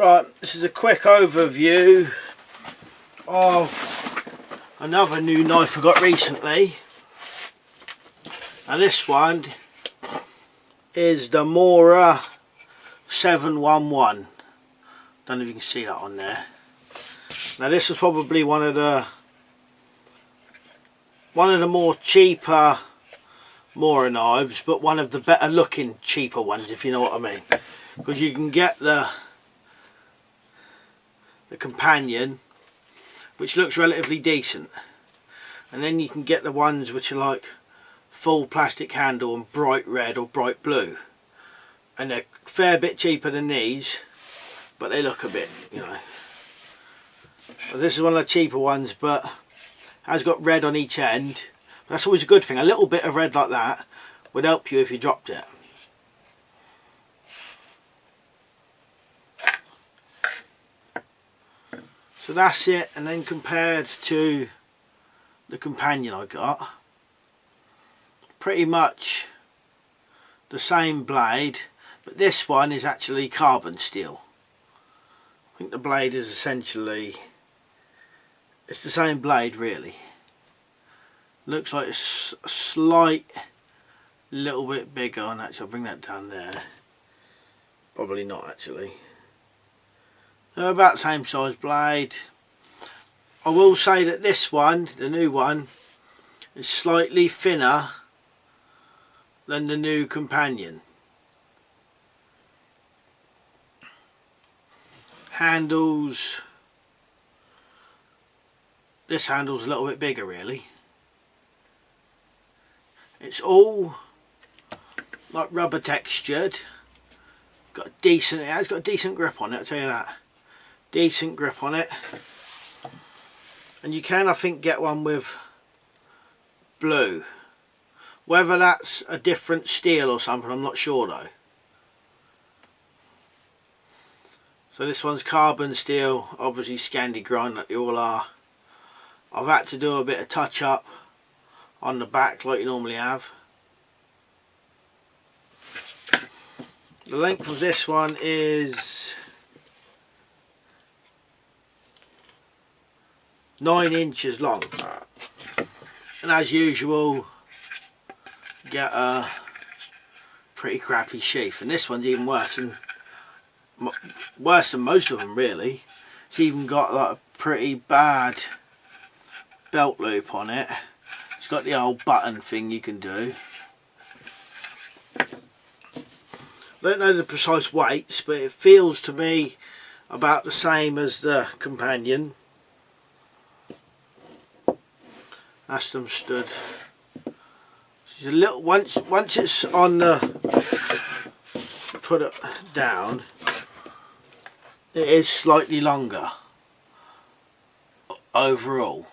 Right, this is a quick overview of another new knife I got recently. And this one is the Mora 711. Don't know if you can see that on there. Now this is probably one of the more cheaper Mora knives, but one of the better looking cheaper ones, if you know what I mean, because you can get the companion, which looks relatively decent, and then you can get the ones which are like full plastic handle and bright red or bright blue, and they're a fair bit cheaper than these, but they look a bit, you know. So this is one of the cheaper ones, but has got red on each end. That's always a good thing. A little bit of red like that would help you if you dropped it. So that's it, and then compared to the companion I got, pretty much the same blade, but this one is actually carbon steel. I think the blade is essentially, it's the same blade really. Looks like it's a slight little bit bigger, and actually I'll bring that down there. Probably not actually. They're about the same size blade. I will say that this one, the new one, is slightly thinner than the new companion. Handles, this handle's a little bit bigger really. It's all like rubber textured. Got a decent, it has got a decent grip on it, I'll tell you that. Decent grip on it. And you can, I think, get one with blue. Whether that's a different steel or something, I'm not sure though. So this one's carbon steel, obviously Scandi grind like they all are. I've had to do a bit of touch up on the back like you normally have. The length of this one is 9 inches long, and as usual get a pretty crappy sheath, and this one's even worse than most of them really. It's even got like a pretty bad belt loop on it. It's got the old button thing you can do. I don't know the precise weights, but it feels to me about the same as the companion. That's them stood. She's a little, once it's on the, put it down, it is slightly longer overall.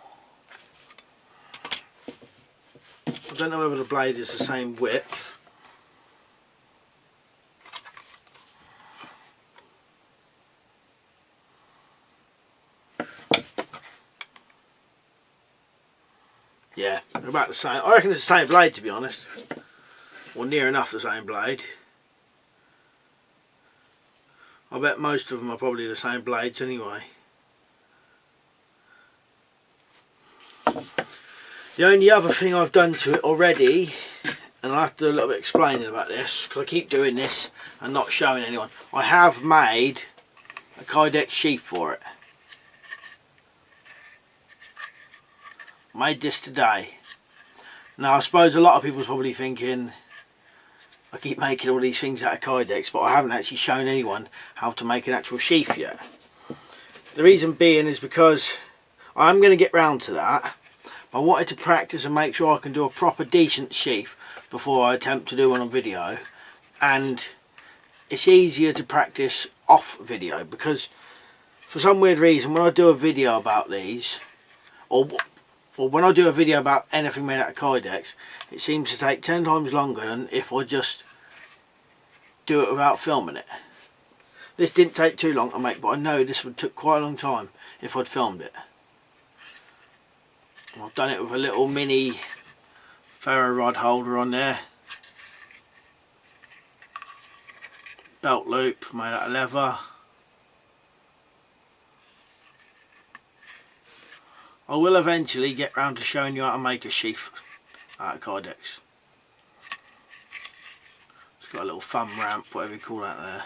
I don't know whether the blade is the same width. Yeah, they're about the same. I reckon it's the same blade, to be honest, or near enough the same blade. I bet most of them are probably the same blades anyway. The only other thing I've done to it already, and I'll have to do a little bit explaining about this because I keep doing this and not showing anyone, I have made a Kydex sheath for it. Made this today. Now I suppose a lot of people are probably thinking I keep making all these things out of Kydex, but I haven't actually shown anyone how to make an actual sheath yet. The reason being is because I'm going to get round to that. I wanted to practice and make sure I can do a proper decent sheath before I attempt to do one on video, and it's easier to practice off video because for some weird reason when I do a video about these, or when I do a video about anything made out of Kydex, it seems to take 10 times longer than if I just do it without filming it. This didn't take too long to make, but I know this would take quite a long time if I'd filmed it. I've done it with a little mini ferro rod holder on there. Belt loop made out of leather. I will eventually get round to showing you how to make a sheath out of Kydex. It's got a little thumb ramp, whatever you call that there.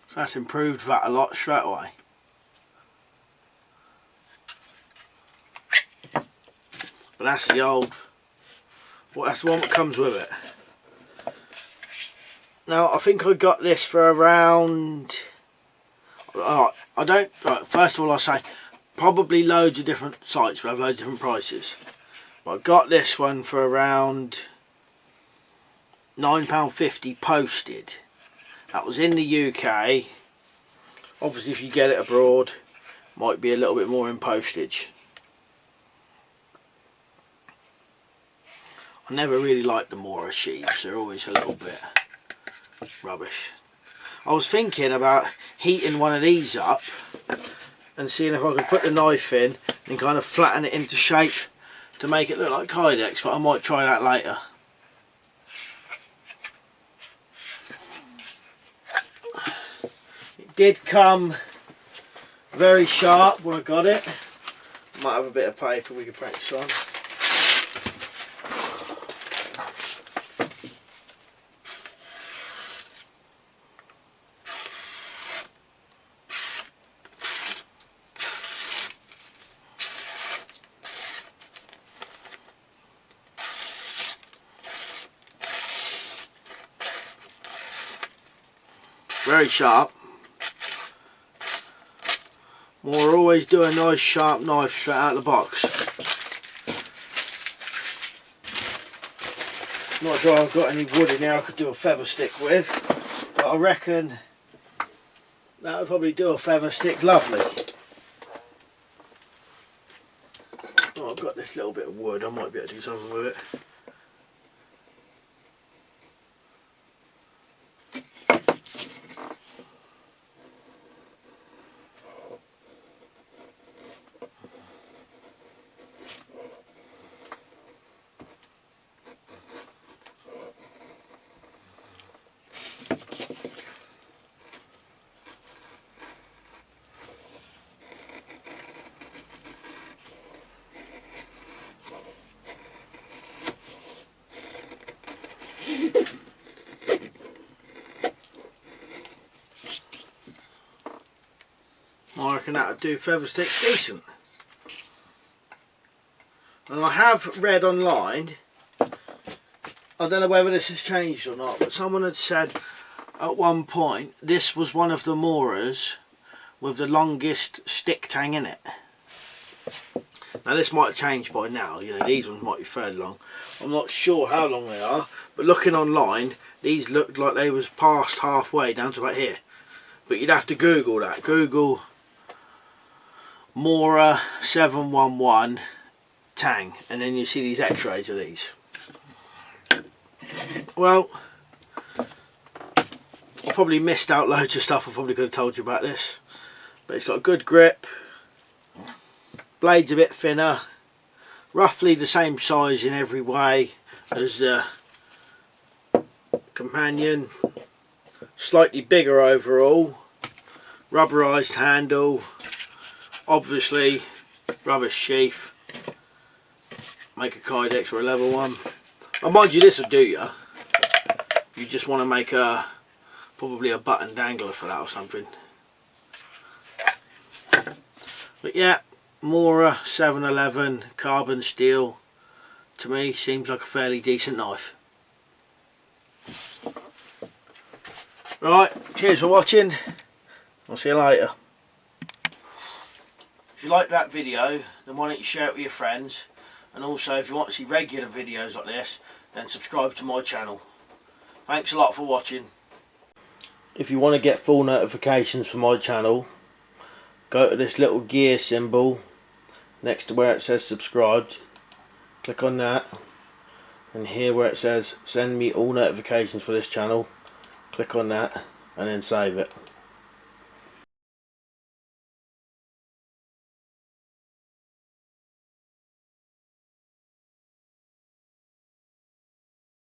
So that's improved that a lot straight away. But that's the old, well, that's the one that comes with it. Now I think I got this for around, I don't, right, first of all I'll say, probably loads of different sites will have loads of different prices. But I got this one for around £9.50 posted. That was in the UK. Obviously if you get it abroad, might be a little bit more in postage. I never really liked the Mora sheaves, they're always a little bit rubbish. I was thinking about heating one of these up and seeing if I could put the knife in and kind of flatten it into shape to make it look like Kydex, but I might try that later. It did come very sharp when I got it. Might have a bit of paper we could practice on. Very sharp. Mora always do a nice sharp knife straight out of the box. Not sure I've got any wood in here I could do a feather stick with, but I reckon that would probably do a feather stick lovely. Oh, I've got this little bit of wood, I might be able to do something with it. I reckon that would do feather sticks decent. And I have read online, I don't know whether this has changed or not, but someone had said at one point this was one of the Moras with the longest stick tang in it. Now this might have changed by now, you know, these ones might be fairly long. I'm not sure how long they are, but looking online these looked like they was past halfway down to about here. But you'd have to Google that. Google Mora 711 tang and then you see these x-rays of these. Well, I probably missed out loads of stuff I probably could have told you about this, but it's got a good grip, blade's a bit thinner, roughly the same size in every way as the companion, slightly bigger overall, rubberized handle, obviously rubber sheath, make a Kydex or a level one. And mind you, this will do you. You just want to make a probably a button dangler for that or something. But yeah, Mora 711 carbon steel to me seems like a fairly decent knife. Right, cheers for watching. I'll see you later. If you like that video, then why don't you share it with your friends, and also if you want to see regular videos like this, then subscribe to my channel. Thanks a lot for watching. If you want to get full notifications for my channel, go to this little gear symbol next to where it says subscribed, click on that, and here where it says send me all notifications for this channel, click on that and then save it.